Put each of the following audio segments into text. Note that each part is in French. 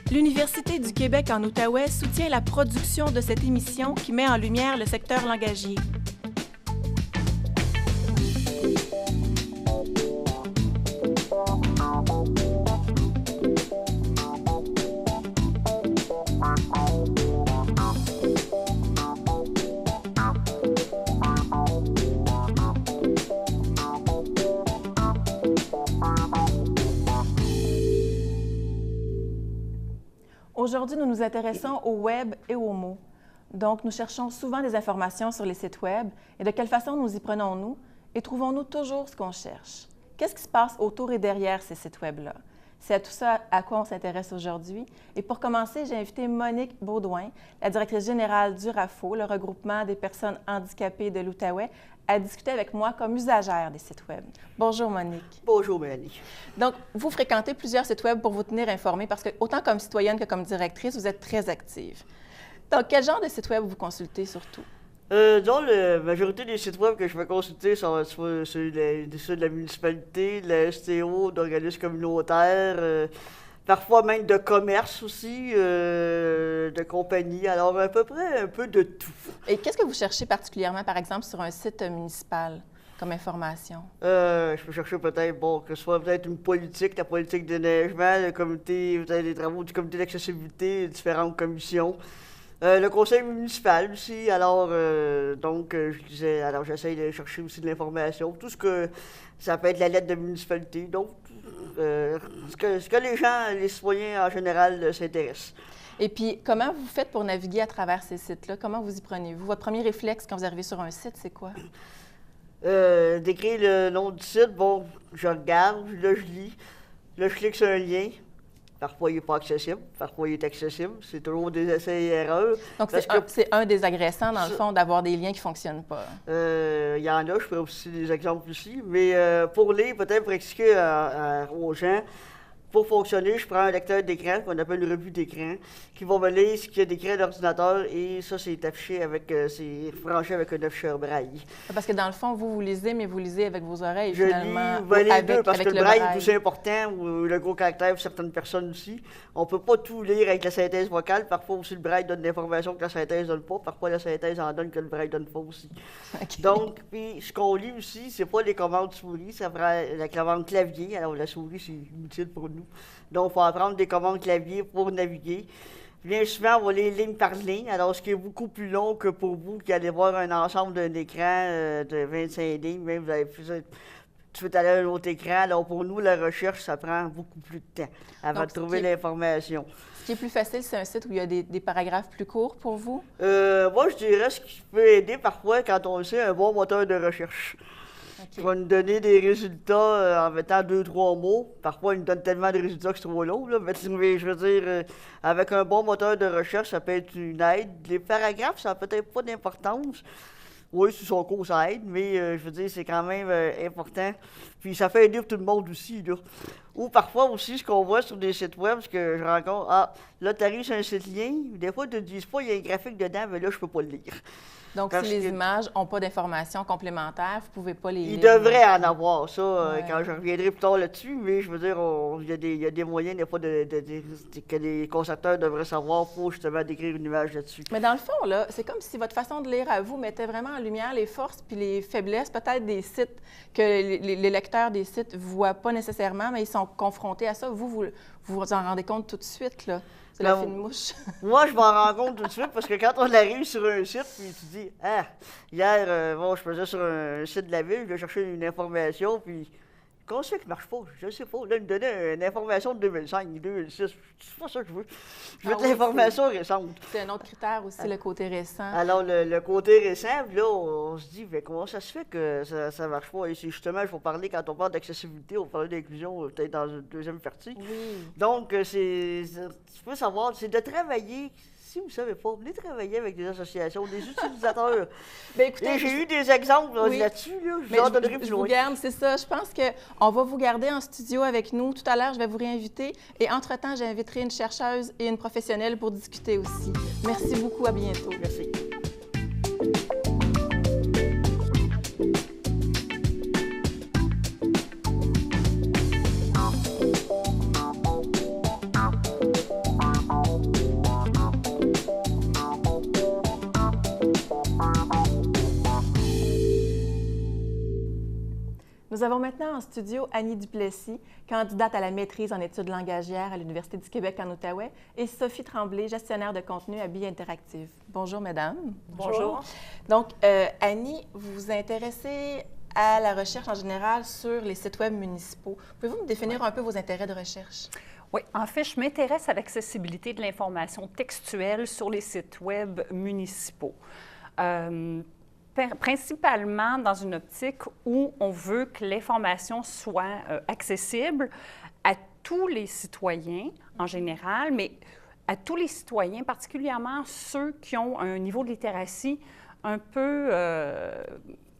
L'Université du Québec en Outaouais soutient la production de cette émission qui met en lumière le secteur langagier. Aujourd'hui, nous nous intéressons au web et aux mots. Donc, nous cherchons souvent des informations sur les sites web et de quelle façon nous y prenons-nous et trouvons-nous toujours ce qu'on cherche? Qu'est-ce qui se passe autour et derrière ces sites web-là? C'est à tout ça à quoi on s'intéresse aujourd'hui. Et pour commencer, j'ai invité Monique Baudouin, la directrice générale du RAFO, le regroupement des personnes handicapées de l'Outaouais, à discuter avec moi comme usagère des sites web. Bonjour Monique. Bonjour Mélanie. Donc, vous fréquentez plusieurs sites web pour vous tenir informée parce que, autant comme citoyenne que comme directrice, vous êtes très active. Donc, quel genre de site web vous consultez surtout? Disons, la majorité des sites web que je vais consulter sont soit ceux de la municipalité, de la STO, d'organismes communautaires, parfois même de commerce aussi, de compagnies. Alors, à peu près un peu de tout. Et qu'est-ce que vous cherchez particulièrement, par exemple, sur un site municipal comme information? Je peux chercher peut-être, que ce soit peut-être une politique, la politique de déneigement, le comité, peut-être les travaux du comité d'accessibilité, différentes commissions. Le conseil municipal aussi, alors je disais, alors j'essaye de chercher aussi de l'information, tout ce que ça peut être la lettre de municipalité, donc ce que les gens, les citoyens en général s'intéressent. Et puis, comment vous faites pour naviguer à travers ces sites-là? Comment vous y prenez-vous? Votre premier réflexe quand vous arrivez sur un site, c'est quoi? D'écrire le nom du site, je regarde, là je lis, là je clique sur un lien. Parfois, il n'est pas accessible. Parfois, il est accessible. C'est toujours des essais et erreurs. Donc, c'est un des agressants, dans le fond, d'avoir des liens qui ne fonctionnent pas. Il y en a, je ferai aussi des exemples ici. Mais pour peut-être pour expliquer aux gens, pour fonctionner, je prends un lecteur d'écran, qu'on appelle une revue d'écran, qui va me lire ce qu'il y a d'écrit à l'ordinateur, et ça, c'est affiché c'est branché avec un afficheur braille. Parce que dans le fond, vous lisez, mais vous lisez avec vos oreilles, je finalement. Je lis les deux, parce que le braille est aussi important, ou le gros caractère pour certaines personnes aussi. On ne peut pas tout lire avec la synthèse vocale. Parfois aussi, le braille donne de l'information que la synthèse ne donne pas. Parfois, la synthèse en donne que le braille ne donne pas aussi. Okay. Donc, puis ce qu'on lit aussi, c'est pas les commandes souris, ça prend la commande clavier. Alors, la souris, c'est inutile pour nous. Donc, il faut apprendre des commandes clavier pour naviguer. Bien souvent, on va les ligne par ligne, alors ce qui est beaucoup plus long que pour vous qui allez voir un ensemble d'un écran de 25 lignes, même vous avez plus tout à l'heure un autre écran. Alors pour nous, la recherche, ça prend beaucoup plus de temps avant de trouver l'information. Ce qui est plus facile, c'est un site où il y a des paragraphes plus courts pour vous? Moi, je dirais ce qui peut aider parfois quand on sait un bon moteur de recherche. Okay. Il va nous donner des résultats en mettant 2-3 mots. Parfois, il nous donne tellement de résultats que c'est trop long. Là. Mais je veux dire, avec un bon moteur de recherche, ça peut être une aide. Les paragraphes, ça n'a peut-être pas d'importance. Oui, sur son cours, ça aide, mais je veux dire, c'est quand même important. Puis ça fait aider pour tout le monde aussi, là. Ou parfois aussi, ce qu'on voit sur des sites web, ce que je rencontre, là, tu arrives sur un site lien, des fois, ils ne te disent pas, il y a un graphique dedans, mais là, je ne peux pas le lire. Donc, si les images n'ont pas d'informations complémentaires, vous ne pouvez pas les lire. Il devrait en avoir, ça, quand je reviendrai plus tard là-dessus, mais je veux dire, il y a des moyens, des fois, que les concepteurs devraient savoir pour justement décrire une image là-dessus. Mais dans le fond, là, c'est comme si votre façon de lire à vous mettait vraiment en lumière les forces puis les faiblesses, peut-être des sites que les lecteurs des sites ne voient pas nécessairement, mais ils sont confrontés à ça. Vous en rendez compte tout de suite, là. C'est la fine mouche. Moi, je m'en rends compte tout de suite parce que quand on arrive sur un site, puis tu dis, hier, je faisais sur un site de la ville, je vais chercher une information, puis comment ça qui ne marche pas? Je ne sais pas. Là, il me donnait une information de 2005, 2006. C'est pas ça que je veux. Je veux de l'information récente. C'est un autre critère aussi, le côté récent. Alors, le côté récent, là, on se dit, mais comment ça se fait que ça ne marche pas? Et c'est justement, il faut parler, quand on parle d'accessibilité, on parle d'inclusion peut-être dans une deuxième partie. Oui. Donc, tu peux savoir, c'est de travailler. Si vous ne savez pas, venez travailler avec des associations, des utilisateurs. Bien, écoutez, j'ai eu des exemples là-dessus, là, je vous en donnerai plus loin. Je vous garde, c'est ça. Je pense qu'on va vous garder en studio avec nous. Tout à l'heure, je vais vous réinviter. Et entre-temps, j'inviterai une chercheuse et une professionnelle pour discuter aussi. Merci beaucoup. À bientôt. Merci. Nous avons maintenant en studio Annie Duplessis, candidate à la maîtrise en études langagières à l'Université du Québec en Outaouais, et Sophie Tremblay, gestionnaire de contenu à Billes Interactive. Bonjour, mesdames. Bonjour. Donc, Annie, vous vous intéressez à la recherche en général sur les sites web municipaux. Pouvez-vous me définir un peu vos intérêts de recherche? Oui, en fait, je m'intéresse à l'accessibilité de l'information textuelle sur les sites web municipaux. Principalement dans une optique où on veut que l'information soit accessible à tous les citoyens en général, mais à tous les citoyens, particulièrement ceux qui ont un niveau de littératie un peu,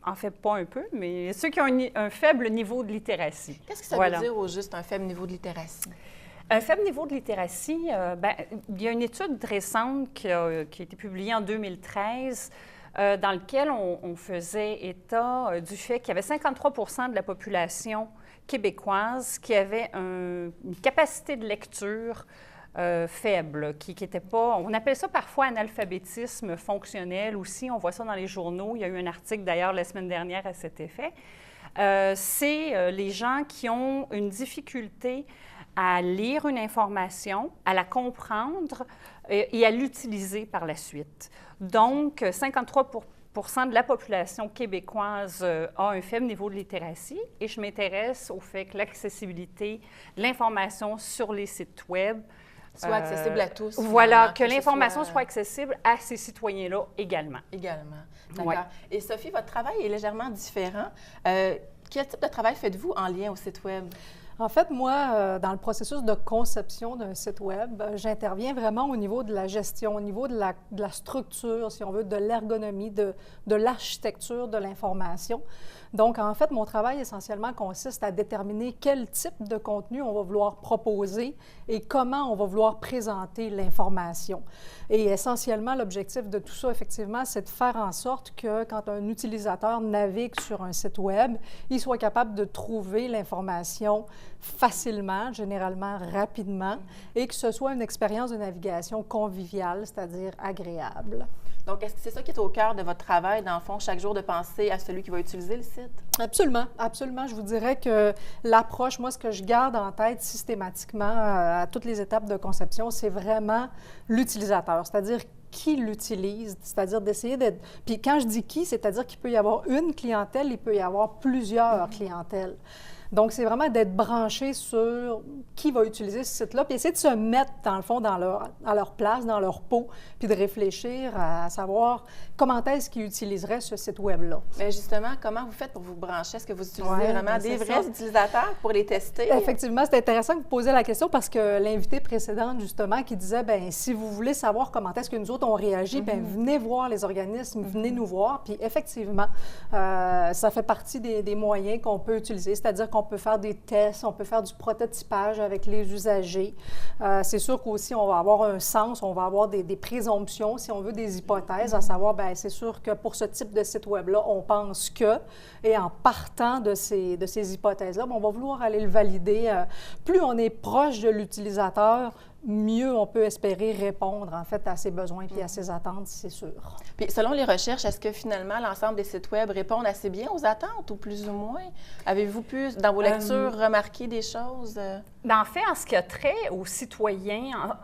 en fait pas un peu, mais ceux qui ont un faible niveau de littératie. Qu'est-ce que ça veut dire au juste un faible niveau de littératie? Un faible niveau de littératie, il y a une étude récente qui a été publiée en 2013 dans laquelle on faisait état du fait qu'il y avait 53 de la population québécoise qui avait une capacité de lecture faible, qui n'était pas... On appelle ça parfois analphabétisme fonctionnel aussi. On voit ça dans les journaux. Il y a eu un article d'ailleurs la semaine dernière à cet effet. C'est les gens qui ont une difficulté à lire une information, à la comprendre et à l'utiliser par la suite. Donc, 53 de la population québécoise a un faible niveau de littératie et je m'intéresse au fait que l'accessibilité de l'information sur les sites web soit accessible à tous. Voilà, que l'information soit accessible à ces citoyens-là également. Également, d'accord. Ouais. Et Sophie, votre travail est légèrement différent. Quel type de travail faites-vous en lien au site web? En fait, moi, dans le processus de conception d'un site web, j'interviens vraiment au niveau de la gestion, au niveau de la structure, si on veut, de l'ergonomie, de l'architecture de l'information. Donc, en fait, mon travail essentiellement consiste à déterminer quel type de contenu on va vouloir proposer et comment on va vouloir présenter l'information. Et essentiellement, l'objectif de tout ça, effectivement, c'est de faire en sorte que quand un utilisateur navigue sur un site web, il soit capable de trouver l'information facilement, généralement rapidement, et que ce soit une expérience de navigation conviviale, c'est-à-dire agréable. Donc, est-ce que c'est ça qui est au cœur de votre travail, dans le fond, chaque jour de penser à celui qui va utiliser le site? Absolument, absolument. Je vous dirais que l'approche, moi, ce que je garde en tête systématiquement à toutes les étapes de conception, c'est vraiment l'utilisateur, c'est-à-dire qui l'utilise, c'est-à-dire d'essayer d'être... Puis quand je dis qui, c'est-à-dire qu'il peut y avoir une clientèle, il peut y avoir plusieurs clientèles. Donc, c'est vraiment d'être branché sur qui va utiliser ce site-là, puis essayer de se mettre, dans le fond, à leur place, dans leur peau, puis de réfléchir à savoir comment est-ce qu'ils utiliseraient ce site web-là. Mais justement, comment vous faites pour vous brancher? Est-ce que vous utilisez vraiment des vrais utilisateurs pour les tester? Effectivement, c'est intéressant que vous posiez la question parce que l'invitée précédente, justement, qui disait, bien, si vous voulez savoir comment est-ce que nous autres on réagit, bien, venez voir les organismes, venez nous voir. Puis effectivement, ça fait partie des moyens qu'on peut utiliser, c'est-à-dire qu'on peut faire des tests, on peut faire du prototypage avec les usagers. C'est sûr qu'aussi, on va avoir un sens, on va avoir des présomptions, si on veut, des hypothèses, à savoir, bien, c'est sûr que pour ce type de site web-là, on pense que, et en partant de ces hypothèses-là, bien, on va vouloir aller le valider. Plus on est proche de l'utilisateur, mieux on peut espérer répondre, en fait, à ses besoins et à ses attentes, c'est sûr. Puis, selon les recherches, est-ce que finalement, l'ensemble des sites web répondent assez bien aux attentes ou plus ou moins? Avez-vous pu, dans vos lectures, remarquer des choses? Bien, en fait, en ce qui a trait aux citoyens,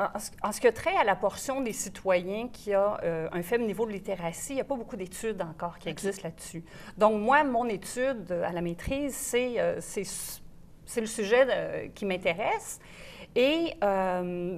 en ce qui a trait à la portion des citoyens qui a un faible niveau de littératie, il n'y a pas beaucoup d'études encore qui existent là-dessus. Donc, moi, mon étude à la maîtrise, c'est le sujet qui m'intéresse. Et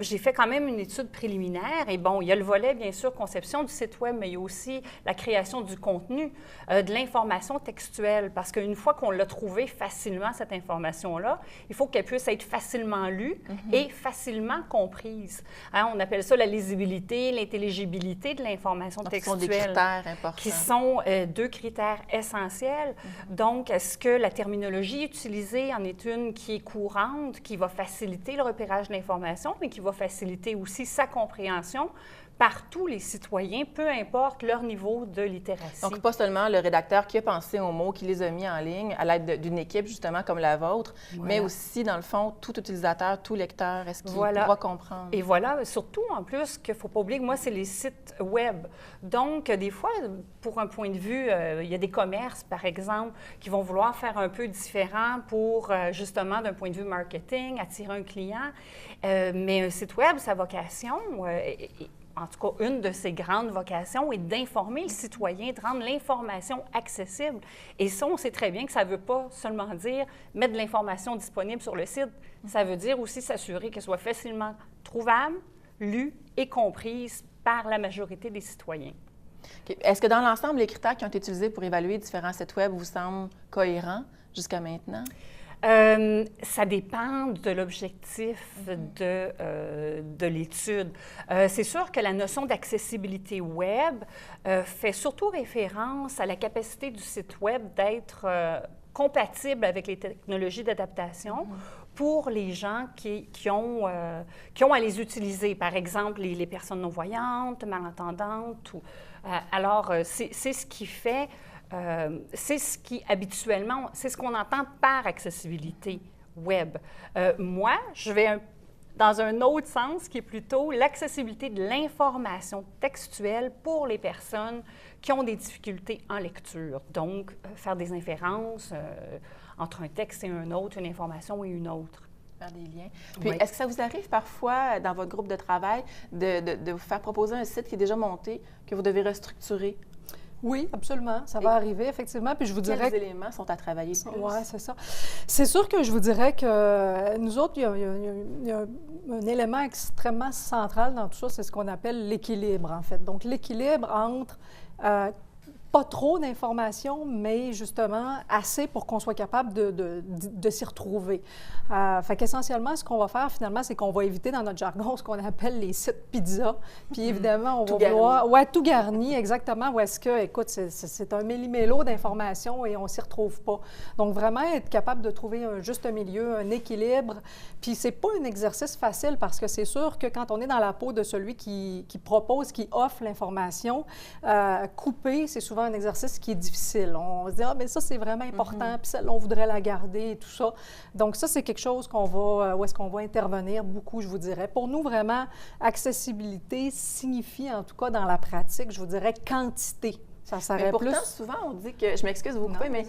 j'ai fait quand même une étude préliminaire. Et bon, il y a le volet, bien sûr, conception du site web, mais il y a aussi la création du contenu, de l'information textuelle. Parce qu'une fois qu'on l'a trouvée facilement, cette information-là, il faut qu'elle puisse être facilement lue et facilement comprise. Hein, on appelle ça la lisibilité, l'intelligibilité de l'information textuelle. Ce sont des critères importants. Qui sont deux critères essentiels. Donc, est-ce que la terminologie utilisée en est une qui est courante, qui va faciliter le repérage repérage de l'information, mais qui va faciliter aussi sa compréhension par tous les citoyens, peu importe leur niveau de littératie. Donc, pas seulement le rédacteur qui a pensé aux mots, qui les a mis en ligne à l'aide d'une équipe, justement, comme la vôtre, mais aussi, dans le fond, tout utilisateur, tout lecteur, est-ce qu'il pourra comprendre? Et voilà, surtout, en plus, qu'il ne faut pas oublier que moi, c'est les sites web. Donc, des fois, pour un point de vue, il y a des commerces, par exemple, qui vont vouloir faire un peu différent pour, justement, d'un point de vue marketing, attirer un client. Mais un site web, sa vocation... En tout cas, une de ses grandes vocations est d'informer le citoyen, de rendre l'information accessible. Et ça, on sait très bien que ça ne veut pas seulement dire mettre de l'information disponible sur le site. Ça veut dire aussi s'assurer qu'elle soit facilement trouvable, lue et comprise par la majorité des citoyens. Okay. Est-ce que dans l'ensemble, les critères qui ont été utilisés pour évaluer différents sites web vous semblent cohérents jusqu'à maintenant? Ça dépend de l'objectif de l'étude. C'est sûr que la notion d'accessibilité web fait surtout référence à la capacité du site web d'être compatible avec les technologies d'adaptation pour les gens qui ont à les utiliser. Par exemple, les personnes non-voyantes, malentendantes. Alors, c'est ce qui fait... c'est ce qui, habituellement, c'est ce qu'on entend par accessibilité web. Moi, je vais dans un autre sens qui est plutôt l'accessibilité de l'information textuelle pour les personnes qui ont des difficultés en lecture. Donc, faire des inférences entre un texte et un autre, une information et une autre. Faire des liens. Puis, est-ce que ça vous arrive parfois, dans votre groupe de travail, de vous faire proposer un site qui est déjà monté, que vous devez restructurer? Oui, absolument. Ça va arriver, effectivement. Puis je vous dirais... Quels éléments sont à travailler plus? Oui, c'est ça. C'est sûr que je vous dirais que nous autres, il y a un élément extrêmement central dans tout ça, c'est ce qu'on appelle l'équilibre, en fait. Donc, l'équilibre entre pas trop d'informations, mais justement assez pour qu'on soit capable de s'y retrouver. Fait qu'essentiellement, ce qu'on va faire finalement, c'est qu'on va éviter dans notre jargon ce qu'on appelle les sites pizza. Puis évidemment, on va vouloir... Oui, tout garni, exactement. Où est-ce que, écoute, c'est un méli-mélo d'informations et on s'y retrouve pas. Donc vraiment, être capable de trouver un juste milieu, un équilibre. Puis c'est pas un exercice facile parce que c'est sûr que quand on est dans la peau de celui qui propose, qui offre l'information, couper, c'est souvent un exercice qui est difficile. On se dit, ah, mais ça, c'est vraiment important, puis celle-là, on voudrait la garder et tout ça. Donc, ça, c'est quelque chose où est-ce qu'on va intervenir beaucoup, je vous dirais. Pour nous, vraiment, accessibilité signifie, en tout cas, dans la pratique, je vous dirais, quantité. Ça serait pourtant, plus... souvent, on dit que, je m'excuse de vous couper, mais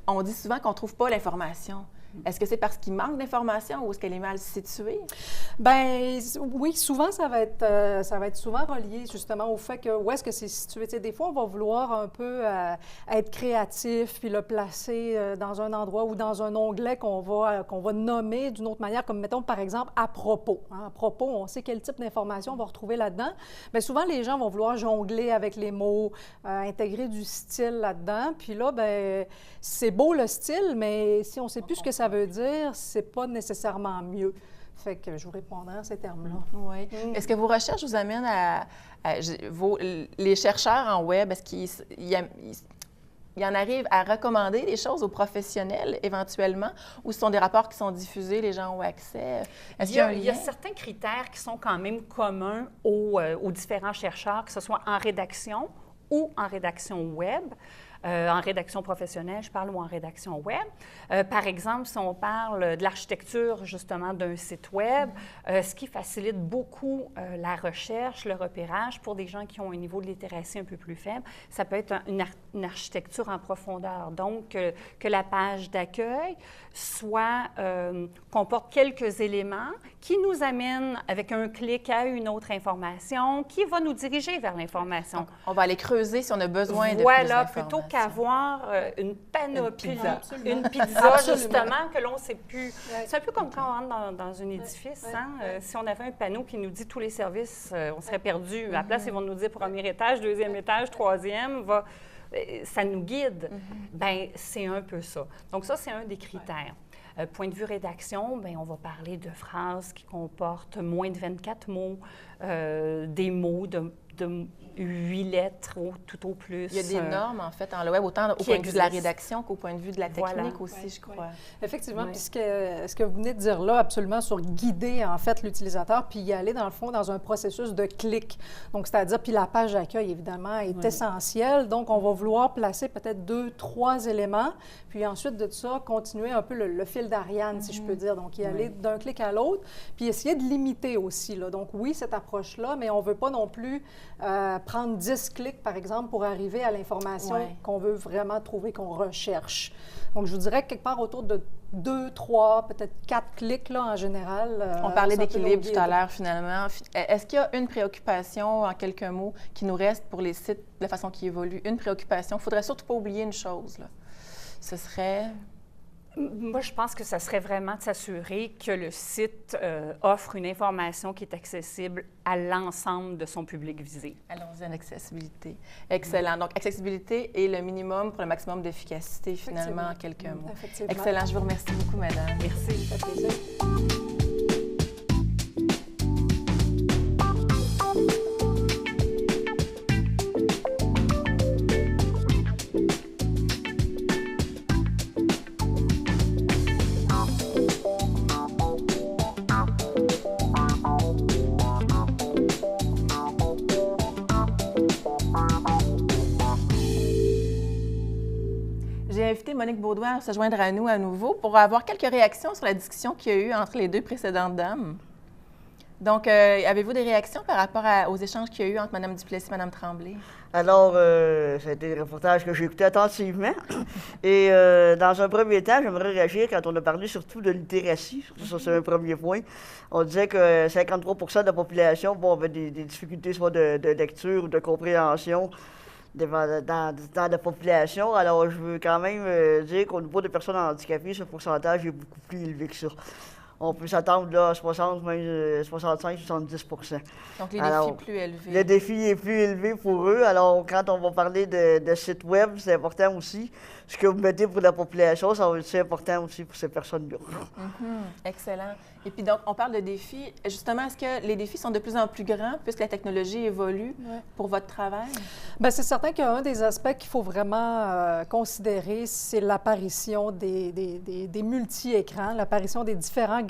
on dit souvent qu'on ne trouve pas l'information. Est-ce que c'est parce qu'il manque d'informations ou est-ce qu'elle est mal située? Bien, oui, souvent, ça va être souvent relié justement au fait que où est-ce que c'est situé. Tu sais, des fois, on va vouloir un peu être créatif puis le placer dans un endroit ou dans un onglet qu'on va nommer d'une autre manière, comme mettons par exemple à propos. Hein. À propos, on sait quel type d'information on va retrouver là-dedans. Bien, souvent, les gens vont vouloir jongler avec les mots, intégrer du style là-dedans. Puis là, bien, c'est beau le style, mais si on ne sait plus ce que ça veut dire, c'est pas nécessairement mieux. Fait que je vous répondrai à ces termes-là. Oui. Est-ce que vos recherches vous amènent les chercheurs en web, est-ce qu'ils en arrivent à recommander des choses aux professionnels éventuellement, ou ce sont des rapports qui sont diffusés, les gens ont accès? Est-ce qu'il y a un lien? Il y a certains critères qui sont quand même communs aux différents chercheurs, que ce soit en rédaction ou en rédaction web. En rédaction professionnelle, je parle, ou en rédaction web. Par exemple, si on parle de l'architecture, justement, d'un site web, ce qui facilite beaucoup la recherche, le repérage pour des gens qui ont un niveau de littératie un peu plus faible, ça peut être une architecture en profondeur. Donc, que la page d'accueil comporte quelques éléments qui nous amènent avec un clic à une autre information qui va nous diriger vers l'information. On va aller creuser si on a besoin de plus Voilà, d'informations. plutôt qu'avoir une panoplie, une pizza, Absolument. justement, que l'on ne sait plus. C'est un peu comme quand on rentre dans un édifice. Si on avait un panneau qui nous dit tous les services, on serait perdu. À la place, ils vont nous dire premier étage, deuxième étage, troisième. Ça nous guide. Bien, c'est un peu ça. Donc ça, c'est un des critères. Point de vue rédaction, bien, on va parler de phrases qui comportent moins de 24 mots, des mots de de 8 lettres tout au plus. Il y a des normes, en fait, dans le web, autant au point de vue de la rédaction qu'au point de vue de la technique aussi, je crois. Effectivement, puis ce que vous venez de dire là, absolument, sur guider, en fait, l'utilisateur, puis y aller, dans le fond, dans un processus de clic. Donc, c'est-à-dire, puis la page d'accueil, évidemment, est essentielle. Donc, on va vouloir placer peut-être 2, 3 éléments, puis ensuite de ça, continuer un peu le fil d'Ariane, si je peux dire. Donc, y aller d'un clic à l'autre, puis essayer de limiter aussi, là. Donc, oui, cette approche-là, mais on ne veut pas non plus prendre 10 clics, par exemple, pour arriver à l'information qu'on veut vraiment trouver, qu'on recherche. Donc, je vous dirais que quelque part autour de 2, 3, peut-être 4 clics, là, en général. On parlait d'équilibre tout à l'heure, finalement. Est-ce qu'il y a une préoccupation, en quelques mots, qui nous reste pour les sites de façon qui évolue? Une préoccupation. Il ne faudrait surtout pas oublier une chose, là. Ce serait... Moi, je pense que ça serait vraiment de s'assurer que le site offre une information qui est accessible à l'ensemble de son public visé. Allons-y à l'accessibilité. Excellent. Donc, accessibilité est le minimum pour le maximum d'efficacité, finalement, en quelques mots. Excellent. Je vous remercie beaucoup, madame. Merci. Ça fait plaisir. J'ai invité Monique Beaudoin à se joindre à nous à nouveau pour avoir quelques réactions sur la discussion qu'il y a eu entre les deux précédentes dames. Donc, avez-vous des réactions par rapport aux échanges qu'il y a eu entre Mme Duplessis et Mme Tremblay? Alors, ça a été des reportages que j'ai écoutés attentivement. Et dans un premier temps, j'aimerais réagir quand on a parlé surtout de littératie. Ça, c'est un premier point. On disait que 53 % de la population avait des difficultés soit de lecture ou de compréhension dans la population. Alors, je veux quand même dire qu'au niveau des personnes handicapées, ce pourcentage est beaucoup plus élevé que ça. On peut s'attendre là, à 60, même 65-70 %. Donc, les défis plus élevés. Le défi est plus élevé pour eux. Alors, quand on va parler de sites web, c'est important aussi. Ce que vous mettez pour la population, ça va être important aussi pour ces personnes-là. Excellent. Et puis donc, on parle de défis. Justement, est-ce que les défis sont de plus en plus grands puisque la technologie évolue pour votre travail? Bien, c'est certain qu'un des aspects qu'il faut vraiment considérer, c'est l'apparition des multi-écrans, l'apparition des différentes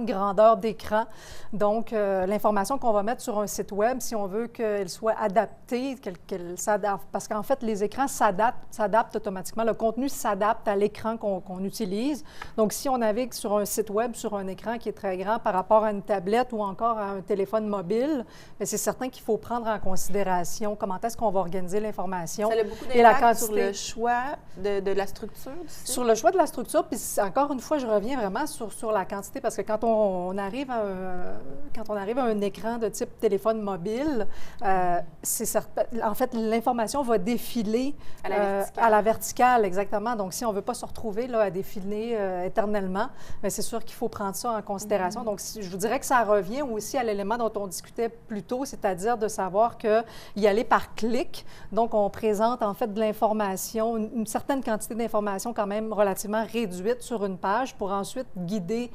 grandeurs d'écran. Donc, l'information qu'on va mettre sur un site web, si on veut qu'elle soit adaptée, qu'elle s'adapte, parce qu'en fait, les écrans s'adaptent automatiquement. Le contenu s'adapte à l'écran qu'on utilise. Donc, si on navigue sur un site web, sur un écran qui est très grand par rapport à une tablette ou encore à un téléphone mobile, bien, c'est certain qu'il faut prendre en considération comment est-ce qu'on va organiser l'information. Ça a beaucoup d'impact sur le choix de la structure du site? Sur le choix de la structure, puis encore une fois, je reviens vraiment sur la quantité, parce que quand on arrive à un écran de type téléphone mobile, c'est certain, en fait, l'information va défiler à la verticale, exactement. Donc, si on ne veut pas se retrouver là, à défiler éternellement, bien, c'est sûr qu'il faut prendre ça en considération. Donc, je vous dirais que ça revient aussi à l'élément dont on discutait plus tôt, c'est-à-dire de savoir qu'y aller par clic. Donc, on présente en fait de l'information, une certaine quantité d'informations quand même relativement réduite sur une page pour ensuite guider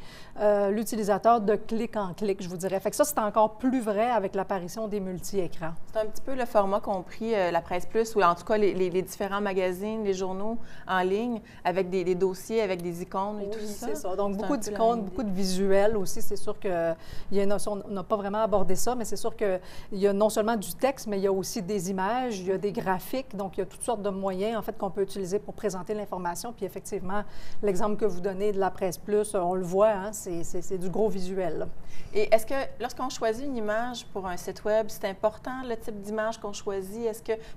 l'utilisateur de clic en clic, je vous dirais. Fait que ça, c'est encore plus vrai avec l'apparition des multi-écrans. C'est un petit peu le format qu'ont pris la Presse Plus, ou en tout cas les différents magazines, les journaux en ligne, avec des dossiers, avec des icônes et tout ça. C'est ça. Donc, beaucoup d'icônes, beaucoup de visuels aussi. C'est sûr qu'il y a une notion, on n'a pas vraiment abordé ça, mais c'est sûr qu'il y a non seulement du texte, mais il y a aussi des images, il y a des graphiques. Donc, il y a toutes sortes de moyens, en fait, qu'on peut utiliser pour présenter l'information. Puis, effectivement, l'exemple que vous donnez de la Presse Plus, on le voit, hein, c'est du gros visuel, là. Et est-ce que, lorsqu'on choisit une image pour un site web, c'est important le type d'image qu'on choisit?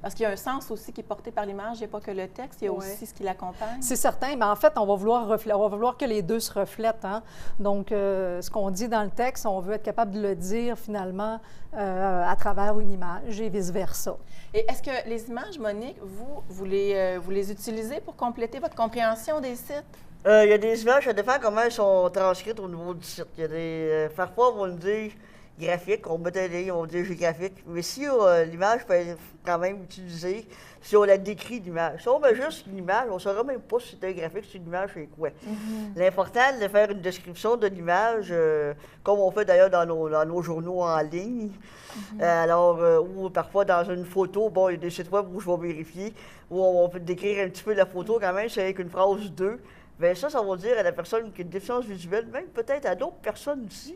Parce qu'il y a un sens aussi qui est porté par l'image, il n'y a pas que le texte, il y a aussi ce qui l'accompagne? C'est certain, mais en fait, on va vouloir que les deux se reflètent, hein? Donc, ce qu'on dit dans le texte, on veut être capable de le dire, finalement, à travers une image et vice-versa. Et est-ce que les images, Monique, vous les utilisez pour compléter votre compréhension des sites? Il y a des images, ça dépend comment elles sont transcrites au niveau du site. Il y a parfois, on va nous dire graphique, on mettait on dit graphique. Mais si l'image peut être quand même utilisée, si on la décrit l'image. Si on met juste une image, on ne saura même pas si c'est un graphique, si l'image c'est quoi. L'important, c'est de faire une description de l'image, comme on fait d'ailleurs dans nos journaux en ligne. Alors, ou parfois dans une photo, bon, il y a des sites web où je vais vérifier, où on peut décrire un petit peu la photo quand même, c'est avec une phrase 2. Bien ça va dire à la personne qui a une déficience visuelle, même peut-être à d'autres personnes aussi.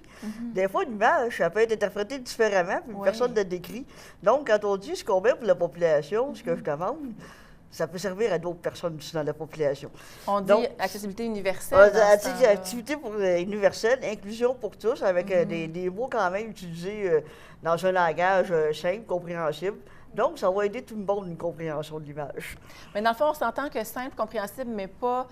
Des fois, une image, ça peut être interprétée différemment, puis une personne la décrit. Donc, quand on dit ce qu'on met pour la population, ce que je demande, ça peut servir à d'autres personnes aussi dans la population. On dit donc, accessibilité universelle. Activité universelle, inclusion pour tous, avec des mots quand même utilisés dans un langage simple, compréhensible. Donc, ça va aider tout le monde une compréhension de l'image. Mais dans le fond, on s'entend que simple, compréhensible, mais pas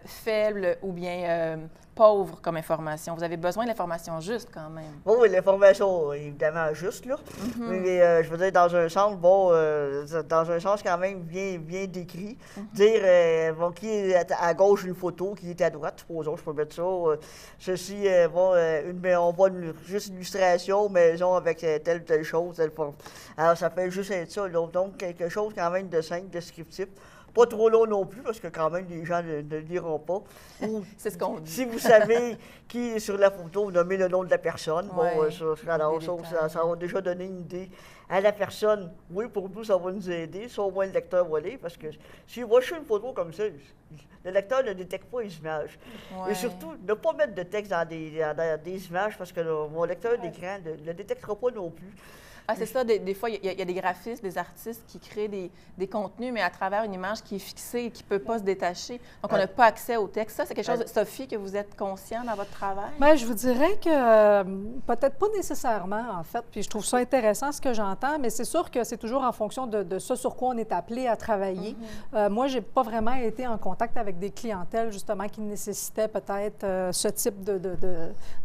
faible ou bien pauvre comme information. Vous avez besoin de l'information juste quand même. Oui, l'information évidemment juste, là. Mais je veux dire, dans un sens, dans un sens quand même bien décrit. Dire, qui est à gauche une photo, qui est à droite, supposons, je peux mettre ça. Ceci, on voit juste une illustration, maison avec telle ou telle chose, telle forme. Alors, ça peut juste être ça. Donc, quelque chose quand même de simple, descriptif. Pas trop long non plus, parce que quand même, les gens ne liront pas. C'est ce qu'on dit. Si vous savez qui est sur la photo, vous nommez le nom de la personne. Ça va déjà donner une idée à la personne. Oui, pour nous, ça va nous aider. Ça, au moins, le lecteur va lire, parce que si vous voyez une photo comme ça, le lecteur ne détecte pas les images. Et surtout, ne pas mettre de texte dans des images, parce que mon lecteur d'écran ne le détectera pas non plus. Ah, c'est ça. Des fois, il y a des graphistes, des artistes qui créent des contenus, mais à travers une image qui est fixée et qui ne peut pas se détacher. Donc, on n'a pas accès au texte. Ça, c'est quelque chose, Sophie, que vous êtes conscient dans votre travail? Bien, je vous dirais que peut-être pas nécessairement, en fait. Puis je trouve ça intéressant, ce que j'entends, mais c'est sûr que c'est toujours en fonction de ce sur quoi on est appelé à travailler. Moi, je n'ai pas vraiment été en contact avec des clientèles, justement, qui nécessitaient peut-être ce type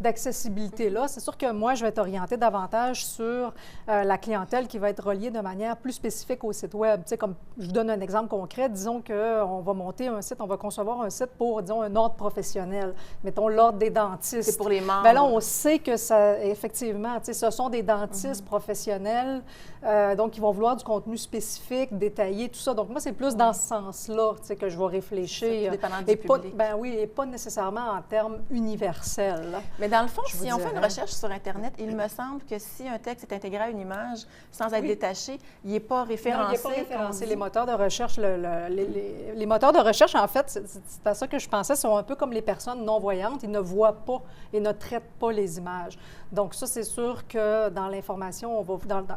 d'accessibilité-là. C'est sûr que moi, je vais être orientée davantage sur la clientèle qui va être reliée de manière plus spécifique au site Web. Tu sais, comme je vous donne un exemple concret, disons qu'on va monter un site, on va concevoir un site pour, disons, un ordre professionnel. Mettons l'ordre des dentistes. C'est pour les membres. Bien là, on sait que ça, effectivement, tu sais, ce sont des dentistes professionnels, donc ils vont vouloir du contenu spécifique, détaillé, tout ça. Donc moi, c'est plus dans ce sens-là, tu sais, que je vais réfléchir. Dépendant du public. Ben oui, et pas nécessairement en termes universels. Mais dans le fond, si on fait une recherche sur Internet, il me semble que si un texte est intégré à une image sans être détaché, il n'est pas référencé. Non, il n'est pas référencé. Les moteurs de recherche, les moteurs de recherche, en fait, c'est à ça que je pensais, sont un peu comme les personnes non-voyantes. Ils ne voient pas et ne traitent pas les images. Donc ça, c'est sûr que dans l'information,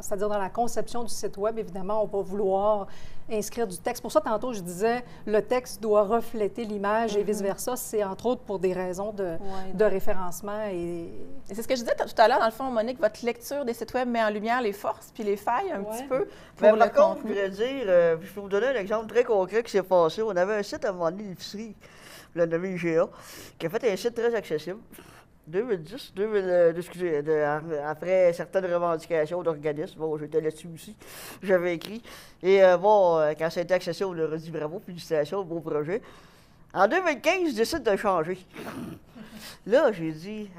c'est-à-dire dans la conception du site Web, évidemment, on va vouloir inscrire du texte. Pour ça, tantôt, je disais, le texte doit refléter l'image et vice-versa. C'est entre autres pour des raisons de référencement. Et c'est ce que je disais tout à l'heure, dans le fond, Monique, votre lecture des sites Web met en lumière les forces puis les failles un petit peu pour par contre, je voudrais dire, je peux vous donner un exemple très concret qui s'est passé. On avait un site à un moment donné, l'épicerie, le nommé IGA, qui a fait un site très accessible. 2010, après certaines revendications d'organismes, bon, j'étais là-dessus aussi, j'avais écrit. Et quand ça a été accessible, on leur a dit bravo, félicitations, beau projet. En 2015, je décide de changer. Là, j'ai dit,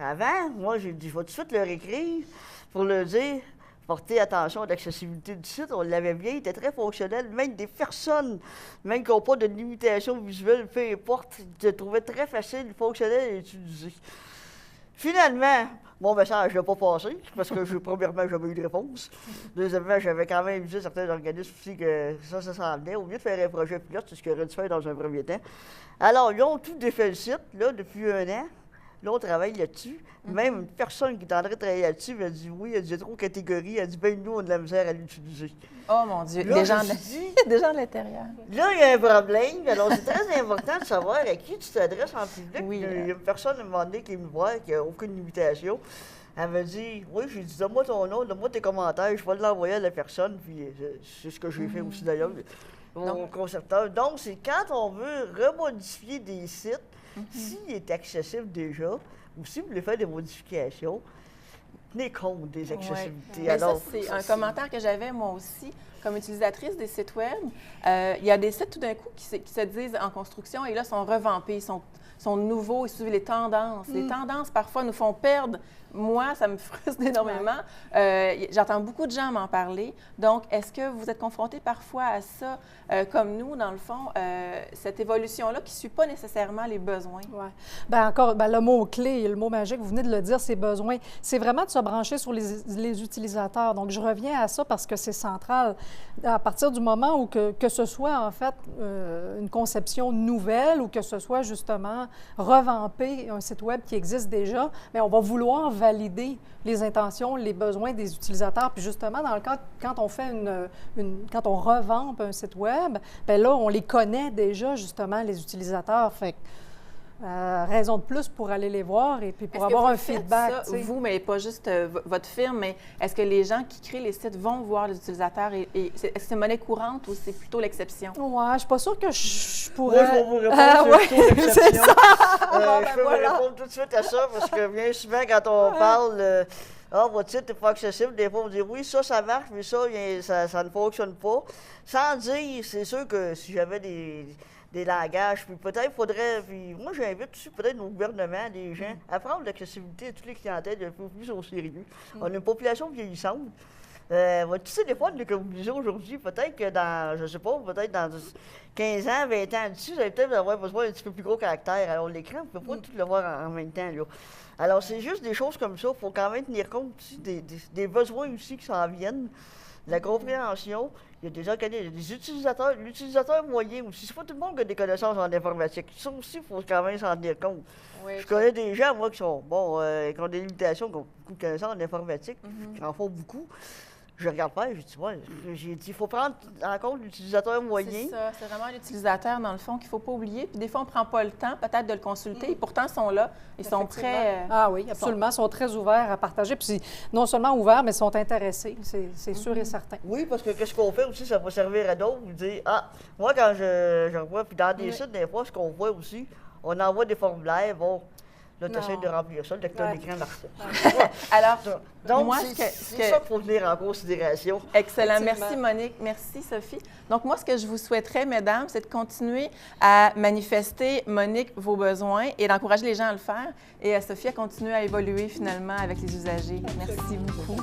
moi, j'ai dit, je vais tout de suite leur écrire pour leur dire, porter attention à l'accessibilité du site. On l'avait bien, il était très fonctionnel. Même des personnes, même qui n'ont pas de limitation visuelle, peu importe, ils le trouvaient très facile, fonctionnel à utiliser. Finalement, mon message n'a pas passé, parce que premièrement, j'avais eu de réponse. Deuxièmement, j'avais quand même dit à certains organismes aussi que ça s'en venait. Au lieu de faire un projet pilote, c'est ce qu'ils auraient dû faire dans un premier temps. Alors, ils ont tout défait le site, là, depuis 1 an. Là, on travaille là-dessus. Même une personne qui est en train de travailler là-dessus m'a dit oui, elle dit trop catégorie. Elle dit ben nous, on a de la misère à l'utiliser. Oh mon Dieu, là, des gens de l'intérieur. Là, il y a un problème. Alors, c'est très important de savoir à qui tu t'adresses en public. Oui, il y a une personne à un moment donné qui me voit, qui n'a aucune limitation. Elle me dit oui, j'ai dit donne-moi ton nom, donne-moi tes commentaires, je vais l'envoyer à la personne. Puis c'est ce que j'ai fait aussi d'ailleurs, mon concepteur. Donc, c'est quand on veut remodifier des sites, s'il est accessible déjà, ou si vous voulez faire des modifications, tenez compte des accessibilités. Alors, ça, c'est un commentaire que j'avais moi aussi, comme utilisatrice des sites Web. Il y a des sites tout d'un coup qui se disent en construction et là sont revampés, sont nouveaux, ils suivent les tendances. Les tendances, parfois, nous font perdre moi, ça me frustre énormément. J'entends beaucoup de gens m'en parler. Donc, est-ce que vous êtes confrontés parfois à ça, comme nous, dans le fond, cette évolution-là qui ne suit pas nécessairement les besoins? Oui. Bien, encore, le mot-clé, le mot magique, vous venez de le dire, c'est besoin. C'est vraiment de se brancher sur les utilisateurs. Donc, je reviens à ça parce que c'est central. À partir du moment où que ce soit, en fait, une conception nouvelle ou que ce soit, justement, revamper un site Web qui existe déjà, bien, on va vouloir valider les intentions, les besoins des utilisateurs. Puis justement, dans le cas, quand on fait quand on revampe un site Web, bien là, on les connaît déjà, justement, les utilisateurs. Fait que, raison de plus pour aller les voir et puis pour avoir un feedback. Ça, vous, mais pas juste votre firme, mais est-ce que les gens qui créent les sites vont voir les utilisateurs est-ce que c'est monnaie courante ou c'est plutôt l'exception? Oui, je suis pas sûre que je pourrais... Moi, je vais vous répondre, c'est plutôt l'exception. Je peux voilà. vous répondre tout de suite à ça parce que bien souvent, quand on parle... votre site n'est pas accessible. Des fois, on dit oui, ça marche, mais ça ne fonctionne pas. Sans dire, c'est sûr que si j'avais des langages, puis peut-être faudrait, puis moi j'invite aussi peut-être nos gouvernements, des gens, à prendre l'accessibilité à toutes les clientèles un peu plus au sérieux. On a une population vieillissante. Tu sais, des fois, on est obligé aujourd'hui, peut-être que dans, je sais pas, peut-être dans 15 ans, 20 ans d'ici, vous allez peut-être avoir besoin d'un petit peu plus gros caractère. Alors l'écran, on ne peut pas tout le voir en même temps, là. Alors c'est juste des choses comme ça, il faut quand même tenir compte aussi des besoins aussi qui s'en viennent, de la compréhension. Il y a des organismes, il y a des utilisateurs, l'utilisateur moyen aussi. C'est pas tout le monde qui a des connaissances en informatique. Ça aussi, il faut quand même s'en tenir compte. Oui, je connais des gens, moi, qui ont des limitations, qui ont beaucoup de connaissances en informatique, qui en font beaucoup. Je regarde pas, j'ai dit, il faut prendre en compte l'utilisateur moyen. C'est ça, c'est vraiment l'utilisateur, dans le fond, qu'il ne faut pas oublier. Puis des fois, on ne prend pas le temps, peut-être, de le consulter. Et pourtant, ils sont là. Ils sont prêts. Ah oui, absolument. Ils sont très ouverts à partager. Puis non seulement ouverts, mais ils sont intéressés. C'est sûr et certain. Oui, parce que qu'est-ce qu'on fait aussi, ça va servir à d'autres. Vous dire, moi, quand je revois, puis dans des sites, des fois, ce qu'on voit aussi, on envoie des formulaires, bon. Là, tu essaies de remplir ça, le lecteur d'écran marche. Alors, donc, moi, c'est ça qu'il faut tenir en considération. Excellent. Merci, Monique. Merci, Sophie. Donc, moi, ce que je vous souhaiterais, mesdames, c'est de continuer à manifester, Monique, vos besoins et d'encourager les gens à le faire. Et Sophie à continuer à évoluer, finalement, avec les usagers. Merci beaucoup.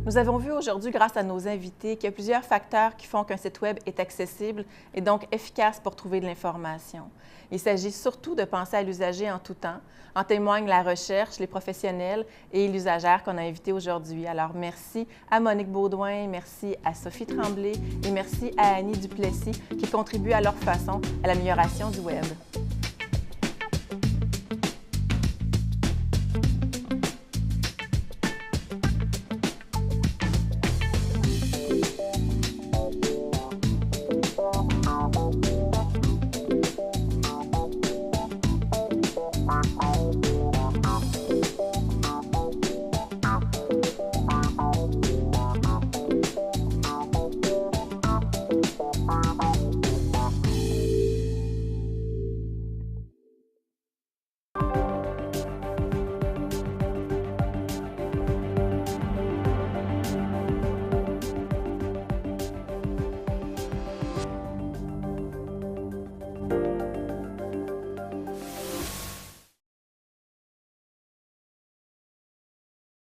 Nous avons vu aujourd'hui, grâce à nos invités, qu'il y a plusieurs facteurs qui font qu'un site Web est accessible et donc efficace pour trouver de l'information. Il s'agit surtout de penser à l'usager en tout temps. En témoigne la recherche, les professionnels et l'usagère qu'on a invités aujourd'hui. Alors, merci à Monique Baudouin, merci à Sophie Tremblay et merci à Annie Duplessis qui contribuent à leur façon à l'amélioration du Web. Bye.